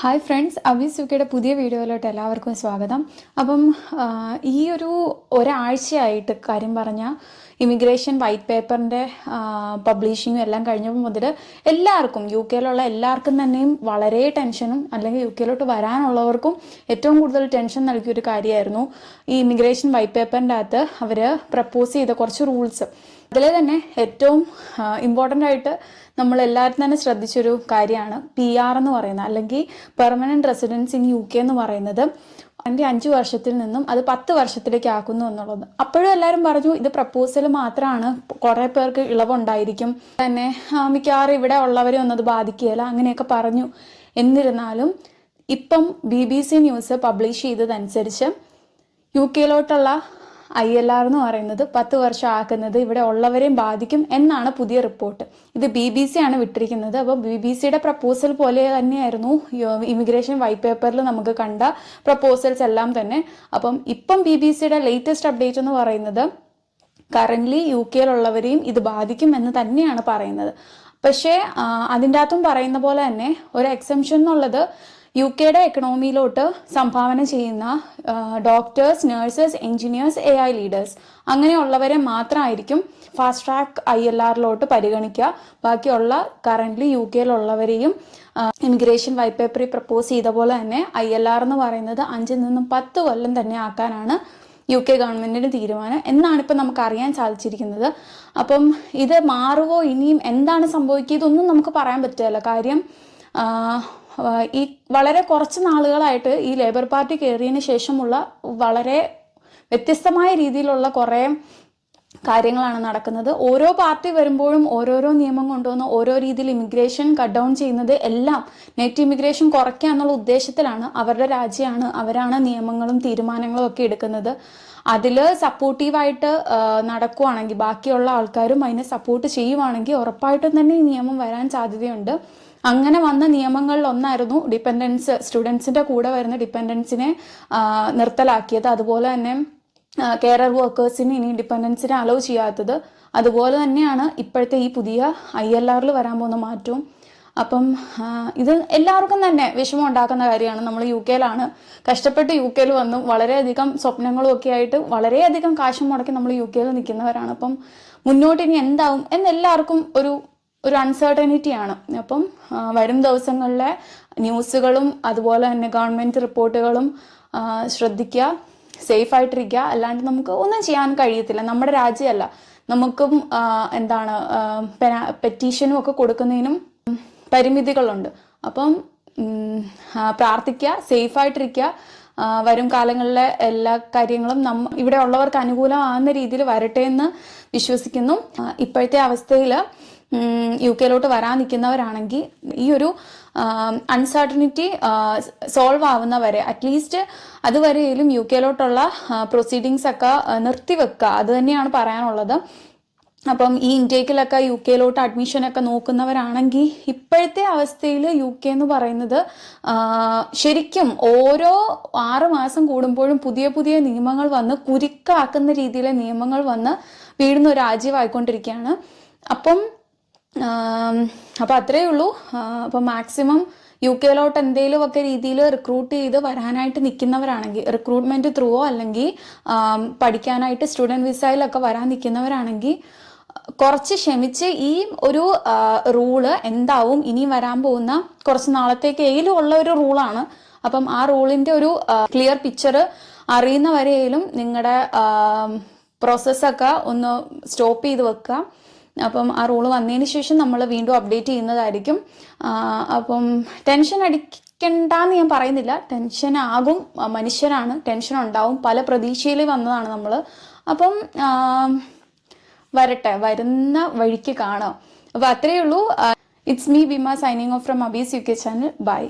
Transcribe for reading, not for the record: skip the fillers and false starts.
Hi friends, അബീസ് യുക്കെയുടെ പുതിയ വീഡിയോയിലോട്ട് എല്ലാവർക്കും സ്വാഗതം. അപ്പം ഈ ഒരാഴ്ചയായിട്ട് കാര്യം പറഞ്ഞാൽ ഇമിഗ്രേഷൻ വൈറ്റ് പേപ്പറിൻ്റെ പബ്ലിഷിങ്ങും എല്ലാം കഴിഞ്ഞപ്പോൾ മുതൽ എല്ലാവർക്കും യു കെയിലുള്ള എല്ലാവർക്കും തന്നെയും വളരെ ടെൻഷനും അല്ലെങ്കിൽ യു കെയിലോട്ട് വരാനുള്ളവർക്കും ഏറ്റവും കൂടുതൽ ടെൻഷൻ നൽകിയൊരു കാര്യമായിരുന്നു ഈ ഇമിഗ്രേഷൻ വൈറ്റ് പേപ്പറിൻ്റെ അകത്ത് അവർ പ്രപ്പോസ് ചെയ്ത കുറച്ച് റൂൾസ്. അതിൽ തന്നെ ഏറ്റവും ഇമ്പോർട്ടൻ്റ് ആയിട്ട് നമ്മൾ എല്ലാവരും തന്നെ ശ്രദ്ധിച്ചൊരു കാര്യമാണ് PR എന്ന് പറയുന്നത്, അല്ലെങ്കിൽ permanent residence in U K എന്ന് പറയുന്നത്. 5 വർഷത്തിൽ നിന്നും അത് 10 വർഷത്തിലേക്ക് ആക്കുന്നു എന്നുള്ളത്. അപ്പോഴും എല്ലാവരും പറഞ്ഞു ഇത് പ്രപ്പോസൽ മാത്രമാണ്, കുറേ പേർക്ക് ഇളവുണ്ടായിരിക്കും, തന്നെ മിക്കവാറും ഇവിടെ ഉള്ളവരെ ഒന്നത് ബാധിക്കുകയില്ല അങ്ങനെയൊക്കെ പറഞ്ഞു. എന്നിരുന്നാലും ഇപ്പം BBC ന്യൂസ് പബ്ലിഷ് ചെയ്തതനുസരിച്ച് യു കെയിലോട്ടുള്ള ILR എന്ന് പറയുന്നത് 10 വർഷം ആക്കുന്നത് ഇവിടെ ഉള്ളവരെയും ബാധിക്കും എന്നാണ് പുതിയ റിപ്പോർട്ട്. ഇത് BBC ആണ് വിട്ടിരിക്കുന്നത്. അപ്പോൾ BBCയുടെ പ്രപ്പോസൽ പോലെ തന്നെയായിരുന്നു ഇമിഗ്രേഷൻ വൈറ്റ് പേപ്പറിൽ നമുക്ക് കണ്ട പ്രപ്പോസൽസ് എല്ലാം തന്നെ. അപ്പം ഇപ്പം BBCയുടെ ലേറ്റസ്റ്റ് അപ്ഡേറ്റ് എന്ന് പറയുന്നത് കറൻ്റ്ലി യു കെയിലുള്ളവരെയും ഇത് ബാധിക്കും എന്ന് തന്നെയാണ് പറയുന്നത്. പക്ഷേ അതിൻ്റെ അകത്തും പറയുന്ന പോലെ തന്നെ ഒരു എക്സംഷൻ എന്നുള്ളത് യു കെയുടെ എക്കണോമിയിലോട്ട് സംഭാവന ചെയ്യുന്ന doctors, nurses, engineers, AI leaders അങ്ങനെയുള്ളവരെ മാത്രമായിരിക്കും ഫാസ്റ്റ് ട്രാക്ക് ILRലോട്ട് പരിഗണിക്കുക. ബാക്കിയുള്ള കറൻ്റ്ലി യു കെയിലുള്ളവരെയും ഇമിഗ്രേഷൻ വൈറ്റ് പേപ്പറിൽ പ്രപ്പോസ് ചെയ്ത പോലെ തന്നെ ILR എന്ന് പറയുന്നത് 5 നിന്നും 10 കൊല്ലം തന്നെ ആക്കാനാണ് യു കെ ഗവൺമെൻറ്റിൻ്റെ തീരുമാനം എന്നാണ് ഇപ്പം നമുക്ക് അറിയാൻ സാധിച്ചിരിക്കുന്നത്. അപ്പം ഇത് മാറുമോ, ഇനിയും എന്താണ് സംഭവിക്കുക, ഇതൊന്നും നമുക്ക് പറയാൻ പറ്റില്ല. കാര്യം ഈ വളരെ കുറച്ച് നാളുകളായിട്ട് ഈ ലേബർ പാർട്ടി കയറിയതിന് ശേഷമുള്ള വളരെ വ്യത്യസ്തമായ രീതിയിലുള്ള കുറേ കാര്യങ്ങളാണ് നടക്കുന്നത്. ഓരോ പാർട്ടി വരുമ്പോഴും ഓരോരോ നിയമം കൊണ്ടുവന്ന് ഓരോ രീതിയിൽ ഇമിഗ്രേഷൻ കട്ട് ഡൗൺ ചെയ്യുന്നത് എല്ലാം നെറ്റ് ഇമിഗ്രേഷൻ കുറയ്ക്കുക എന്നുള്ള ഉദ്ദേശത്തിലാണ്. അവരുടെ രാജ്യമാണ്, അവരാണ് നിയമങ്ങളും തീരുമാനങ്ങളും ഒക്കെ എടുക്കുന്നത്. അതിൽ സപ്പോർട്ടീവായിട്ട് നടക്കുവാണെങ്കിൽ, ബാക്കിയുള്ള ആൾക്കാരും അതിനെ സപ്പോർട്ട് ചെയ്യുവാണെങ്കിൽ ഉറപ്പായിട്ടും തന്നെ ഈ നിയമം വരാൻ സാധ്യതയുണ്ട്. അങ്ങനെ വന്ന നിയമങ്ങളിൽ ഒന്നായിരുന്നു ഡിപ്പെൻഡൻസ്, സ്റ്റുഡൻസിൻ്റെ കൂടെ വരുന്ന ഡിപ്പെൻഡൻസിനെ നിർത്തലാക്കിയത്. അതുപോലെ തന്നെ കെയർ വർക്കേഴ്സിന് ഇനി ഡിപ്പെൻഡൻസിനെ അലോ ചെയ്യാത്തത്. അതുപോലെ തന്നെയാണ് ഇപ്പോഴത്തെ ഈ പുതിയ ILRൽ വരാൻ പോകുന്ന മാറ്റവും. അപ്പം ഇത് എല്ലാവർക്കും തന്നെ വിഷമം ഉണ്ടാക്കുന്ന കാര്യമാണ്. നമ്മൾ യു കെയിലാണ്, കഷ്ടപ്പെട്ട് യു കെയിൽ വന്നു വളരെയധികം സ്വപ്നങ്ങളും ഒക്കെ ആയിട്ട് വളരെയധികം കാശും മുടക്കി നമ്മൾ യു കെയിൽ നിൽക്കുന്നവരാണ്. അപ്പം മുന്നോട്ട് ഇനി എന്താവും എന്നെല്ലാവർക്കും ഒരു അൺസർട്ടനിറ്റിയാണ്. അപ്പം വരും ദിവസങ്ങളിലെ ന്യൂസുകളും അതുപോലെ തന്നെ ഗവൺമെൻറ് റിപ്പോർട്ടുകളും ശ്രദ്ധിക്കുക, സേഫായിട്ടിരിക്കുക. അല്ലാണ്ട് നമുക്ക് ഒന്നും ചെയ്യാൻ കഴിയത്തില്ല. നമ്മുടെ രാജ്യമല്ല, നമുക്കും പെറ്റീഷനും ഒക്കെ കൊടുക്കുന്നതിനും പരിമിതികളുണ്ട്. അപ്പം പ്രാർത്ഥിക്കുക, സേഫായിട്ടിരിക്കുക. വരും കാലങ്ങളിലെ എല്ലാ കാര്യങ്ങളും ഇവിടെ ഉള്ളവർക്ക് അനുകൂലമാകുന്ന രീതിയിൽ വരട്ടെ എന്ന് വിശ്വസിക്കുന്നു. ഇപ്പോഴത്തെ അവസ്ഥയിൽ യു കെയിലോട്ട് വരാൻ നിൽക്കുന്നവരാണെങ്കിൽ ഈ ഒരു അൺസർട്ടനിറ്റി സോൾവ് ആവുന്നവരെ അറ്റ്ലീസ്റ്റ് അതുവരെയും യു കെയിലോട്ടുള്ള പ്രൊസീഡിങ്സ് ഒക്കെ നിർത്തിവെക്കുക, അത് തന്നെയാണ് പറയാനുള്ളത്. അപ്പം ഈ ഇൻടേക്കിലൊക്കെ യു കെയിലോട്ട് അഡ്മിഷനൊക്കെ നോക്കുന്നവരാണെങ്കിൽ ഇപ്പോഴത്തെ അവസ്ഥയിൽ യു കെ എന്ന് പറയുന്നത് ശരിക്കും ഓരോ 6 മാസം കൂടുമ്പോഴും പുതിയ പുതിയ നിയമങ്ങൾ വന്ന് കുരുക്കാക്കുന്ന രീതിയിലെ നിയമങ്ങൾ വന്ന് വീഴുന്ന ഒരു രാജ്യമായിക്കൊണ്ടിരിക്കുകയാണ്. അപ്പം അത്രയേ ഉള്ളൂ. അപ്പം മാക്സിമം യു കെയിലോട്ട് എന്തെങ്കിലുമൊക്കെ രീതിയിൽ റിക്രൂട്ട് ചെയ്ത് വരാനായിട്ട് നിൽക്കുന്നവരാണെങ്കിൽ, റിക്രൂട്ട്മെൻറ്റ് ത്രൂവോ അല്ലെങ്കിൽ പഠിക്കാനായിട്ട് സ്റ്റുഡൻറ്റ് വിസയിലൊക്കെ വരാൻ നിൽക്കുന്നവരാണെങ്കിൽ കുറച്ച് ക്ഷമിച്ച് ഈ ഒരു റൂള് എന്താവും ഇനി വരാൻ പോകുന്ന കുറച്ച് നാളത്തേക്കെങ്കിലും ഉള്ള ഒരു റൂളാണ്. അപ്പം ആ റൂളിൻ്റെ ഒരു ക്ലിയർ പിക്ചർ അറിയുന്നവരെയും നിങ്ങളുടെ പ്രോസസ്സൊക്കെ ഒന്ന് സ്റ്റോപ്പ് ചെയ്ത് വെക്കുക. അപ്പം ആ റൂള് വന്നതിന് ശേഷം നമ്മൾ വീണ്ടും അപ്ഡേറ്റ് ചെയ്യുന്നതായിരിക്കും. അപ്പം ടെൻഷൻ അടിക്കണ്ടെന്ന് ഞാൻ പറയുന്നില്ല, ടെൻഷൻ ആകും, മനുഷ്യരാണ്, ടെൻഷൻ ഉണ്ടാവും, പല പ്രതീക്ഷയിൽ വന്നതാണ് നമ്മൾ. അപ്പം വരട്ടെ, വരുന്ന വഴിക്ക് കാണാം. അപ്പോൾ അത്രയേ ഉള്ളൂ. It's me Bima signing off from Abi's UK channel. By.